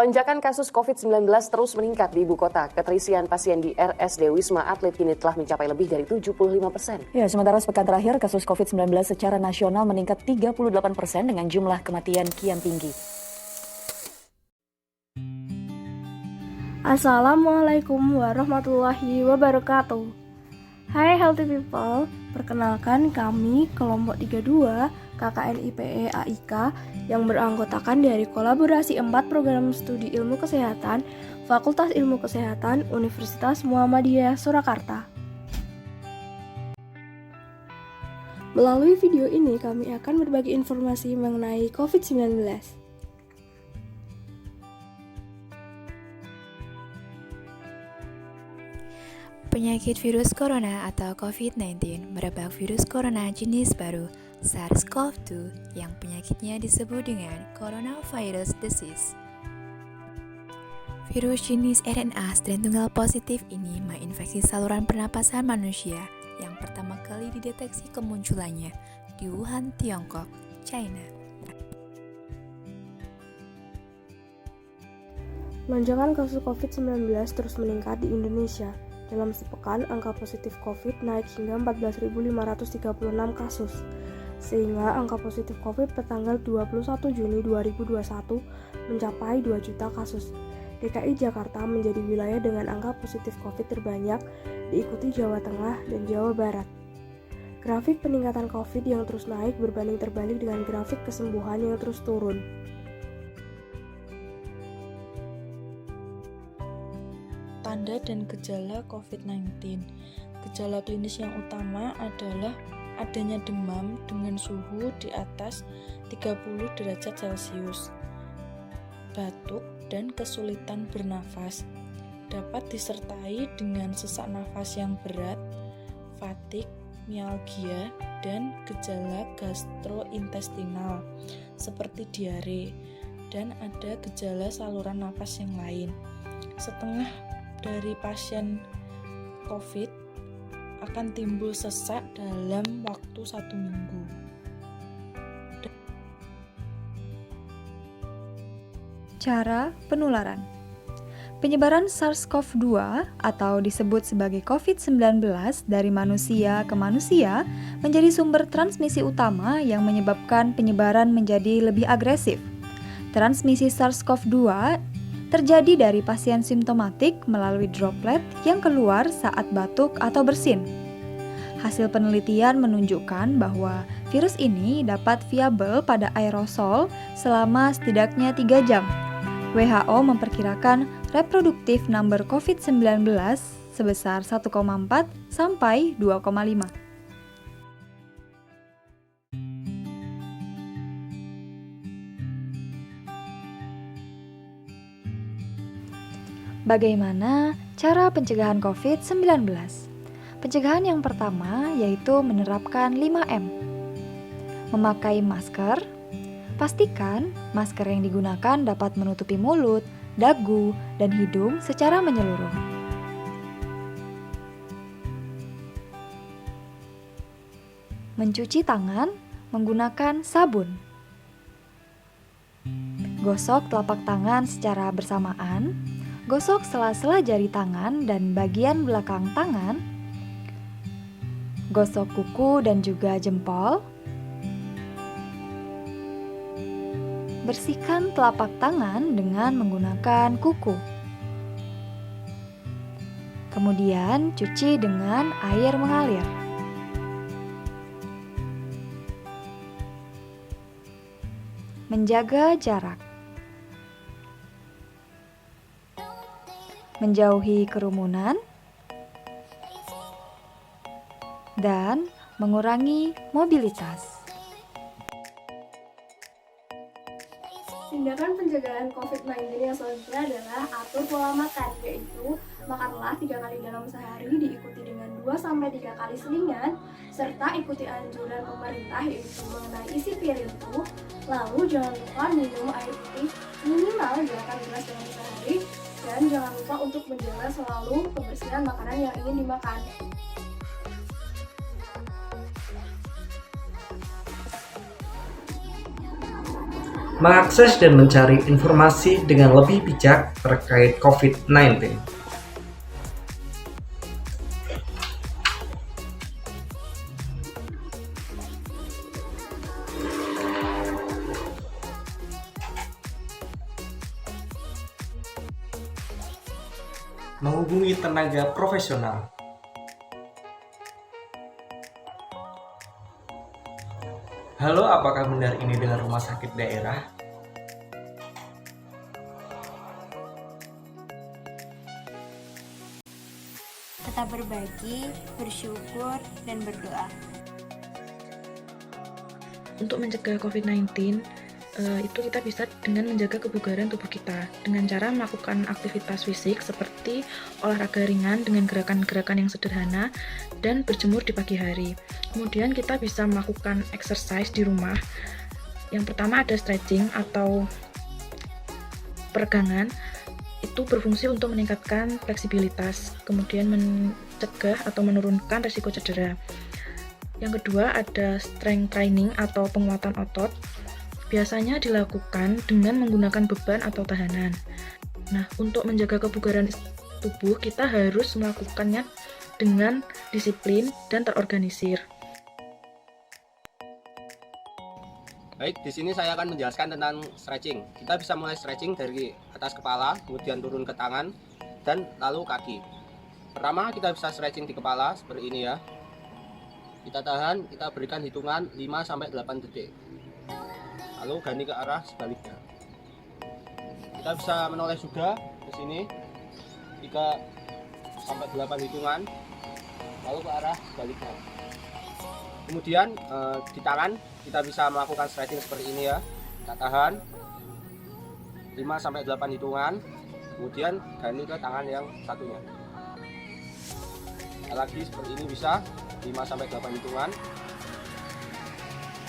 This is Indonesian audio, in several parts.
Lonjakan kasus COVID-19 terus meningkat di ibu kota. Keterisian pasien di RSD Wisma Atlet kini telah mencapai lebih dari 75%. Ya, sementara sepekan terakhir kasus COVID-19 secara nasional meningkat 38% dengan jumlah kematian kian tinggi. Assalamualaikum warahmatullahi wabarakatuh. Hai healthy people, perkenalkan kami kelompok 32 KKN IPE AIK yang beranggotakan dari kolaborasi 4 program studi ilmu kesehatan Fakultas Ilmu Kesehatan Universitas Muhammadiyah Surakarta. Melalui video ini kami akan berbagi informasi mengenai COVID-19. Penyakit virus corona atau COVID-19 merebak virus corona jenis baru SARS-CoV-2 yang penyakitnya disebut dengan coronavirus disease. Virus jenis RNA strain tunggal positif ini menginfeksi saluran pernapasan manusia yang pertama kali dideteksi kemunculannya di Wuhan, Tiongkok, China. Lonjakan kasus COVID-19 terus meningkat di Indonesia. Dalam sepekan, angka positif COVID naik hingga 14.536 kasus, sehingga angka positif COVID pertanggal 21 Juni 2021 mencapai 2 juta kasus. DKI Jakarta menjadi wilayah dengan angka positif COVID terbanyak, diikuti Jawa Tengah dan Jawa Barat. Grafik peningkatan COVID yang terus naik berbanding terbalik dengan grafik kesembuhan yang terus turun. Tanda dan gejala COVID-19. Gejala klinis yang utama adalah adanya demam dengan suhu di atas 30 derajat Celcius, batuk dan kesulitan bernafas. Dapat disertai dengan sesak nafas yang berat, fatigue, mialgia, dan gejala gastrointestinal seperti diare, dan ada gejala saluran nafas yang lain. Setengah dari pasien COVID akan timbul sesak dalam waktu 1 minggu. Cara penularan. Penyebaran SARS-CoV-2 atau disebut sebagai COVID-19 dari manusia ke manusia menjadi sumber transmisi utama yang menyebabkan penyebaran menjadi lebih agresif. Transmisi SARS-CoV-2 terjadi dari pasien simptomatik melalui droplet yang keluar saat batuk atau bersin. Hasil penelitian menunjukkan bahwa virus ini dapat viabel pada aerosol selama setidaknya 3 jam. WHO memperkirakan reproductive number COVID-19 sebesar 1,4 sampai 2,5. Bagaimana cara pencegahan COVID-19? Pencegahan yang pertama yaitu menerapkan 5M. Memakai masker. Pastikan masker yang digunakan dapat menutupi mulut, dagu, dan hidung secara menyeluruh. Mencuci tangan menggunakan sabun. Gosok telapak tangan secara bersamaan. Gosok sela-sela jari tangan dan bagian belakang tangan. Gosok kuku dan juga jempol. Bersihkan telapak tangan dengan menggunakan kuku. Kemudian cuci dengan air mengalir. Menjaga jarak. Menjauhi kerumunan, dan mengurangi mobilitas. Tindakan pencegahan COVID-19 yang selanjutnya adalah atur pola makan, yaitu makanlah 3 kali dalam sehari diikuti dengan 2-3 kali selingan, serta ikuti anjuran pemerintah yaitu mengenai isi piring itu. Lalu jangan lupa minum air putih minimal 8 gelas dalam sehari, dan jangan lupa untuk menjaga selalu kebersihan makanan yang ingin dimakan. mengakses dan mencari informasi dengan lebih bijak terkait COVID-19. Menghubungi tenaga profesional. Halo, apakah benar ini dengan rumah sakit daerah? Tetap berbagi, bersyukur, dan berdoa. Untuk mencegah COVID-19, itu kita bisa dengan menjaga kebugaran tubuh kita dengan cara melakukan aktivitas fisik seperti olahraga ringan dengan gerakan-gerakan yang sederhana dan berjemur di pagi hari. Kemudian kita bisa melakukan exercise di rumah. Yang pertama ada stretching atau peregangan. Itu berfungsi untuk meningkatkan fleksibilitas, kemudian mencegah atau menurunkan risiko cedera. Yang kedua ada strength training atau penguatan otot. Biasanya dilakukan dengan menggunakan beban atau tahanan. Nah, untuk menjaga kebugaran tubuh, kita harus melakukannya dengan disiplin dan terorganisir. Baik, di sini saya akan menjelaskan tentang stretching. Kita bisa mulai stretching dari atas kepala, kemudian turun ke tangan, dan lalu kaki. Pertama, kita bisa stretching di kepala seperti ini ya. Kita tahan, kita berikan hitungan 5-8 detik. Lalu ganti ke arah sebaliknya. Kita bisa menoleh juga ke sini 3-8 hitungan, lalu ke arah sebaliknya. Kemudian di tangan kita bisa melakukan stretching seperti ini ya. Kita tahan 5-8 hitungan, kemudian ganti ke tangan yang satunya. Lagi seperti ini bisa 5-8 hitungan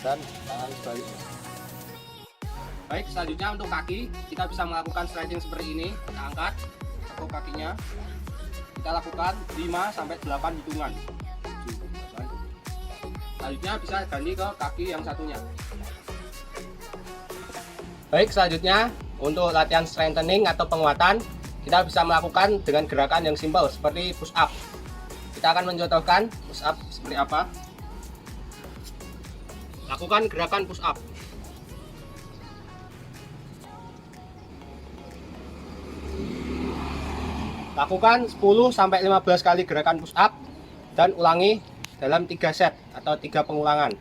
dan tangan sebaliknya. Baik, selanjutnya untuk kaki, kita bisa melakukan stretching seperti ini. Kita angkat tekuk kakinya, kita lakukan 5-8 hitungan. Selanjutnya bisa ganti ke kaki yang satunya. Baik, selanjutnya untuk latihan strengthening atau penguatan, kita bisa melakukan dengan gerakan yang simpel seperti push up. Kita akan mencontohkan push up seperti apa. Lakukan gerakan push up. Lakukan 10-15 kali gerakan push up dan ulangi dalam 3 set atau 3 pengulangan.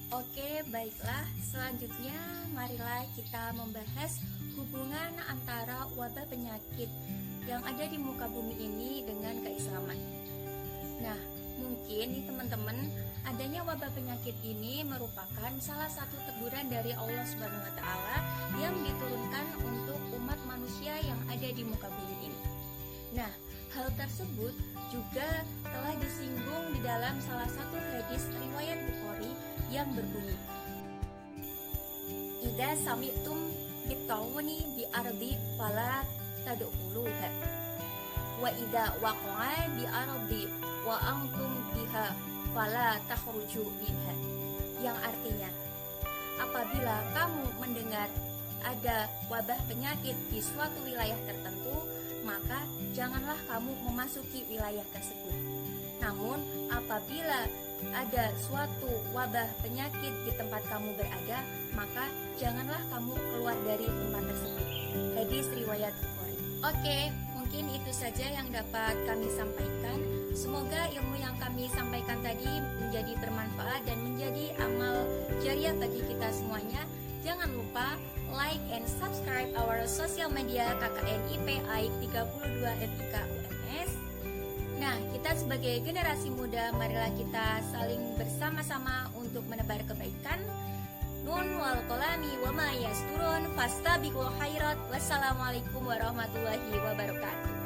Oke, baiklah. Selanjutnya, marilah kita membahas hubungan antara wabah penyakit yang ada di muka bumi ini dengan keislaman. Nah, mungkin nih teman-teman, adanya wabah penyakit ini merupakan salah satu teguran dari Allah Subhanahu wa taala yang diturunkan untuk umat manusia yang ada di muka bumi ini. Nah, hal tersebut juga telah disinggung di dalam salah satu hadis riwayat Bukhari yang berbunyi, "Idza sami'tum bitawuni bi ardi fala tadkhuluha wa idza waqa'a bi ardi wa antum biha fala takhruju minha." Yang artinya, apabila kamu mendengar ada wabah penyakit di suatu wilayah tertentu, maka janganlah kamu memasuki wilayah tersebut. Namun apabila ada suatu wabah penyakit di tempat kamu berada, maka janganlah kamu keluar dari tempat tersebut. Hadis riwayat Bukhari. Oke, mungkin itu saja yang dapat kami sampaikan. Semoga ilmu yang kami sampaikan tadi menjadi bermanfaat dan menjadi amal jariah bagi kita semuanya. Jangan lupa like and subscribe our social media KKN IPA 32 FIK UNS. Nah, kita sebagai generasi muda, marilah kita saling bersama-sama untuk menebar kebaikan. Nun wal qalami wa ma yasturun fastabiqul khairat. Wassalamualaikum warahmatullahi wabarakatuh.